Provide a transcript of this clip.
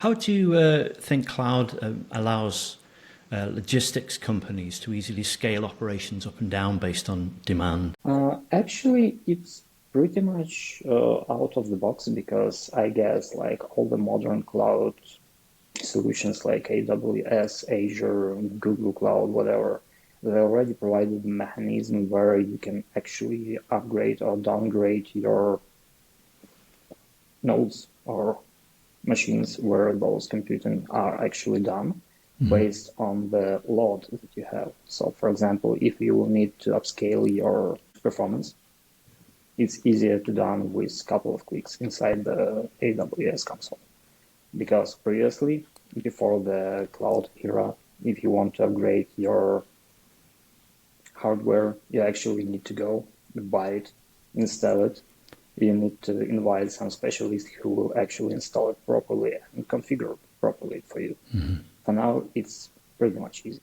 How do you think cloud allows logistics companies to easily scale operations up and down based on demand? Actually, it's pretty much out of the box because I guess like all the modern cloud solutions like AWS, Azure, Google Cloud, whatever, they already provided a mechanism where you can actually upgrade or downgrade your nodes or machines where those computing are actually done based on the load that you have. So for example, if you need to upscale your performance, it's easier to done with a couple of clicks inside the AWS console. Because previously, before the cloud era, if you want to upgrade your hardware, you actually need to go buy it, install it. You need to invite some specialist who will actually install it properly and configure properly for you. For now, it's pretty much easy.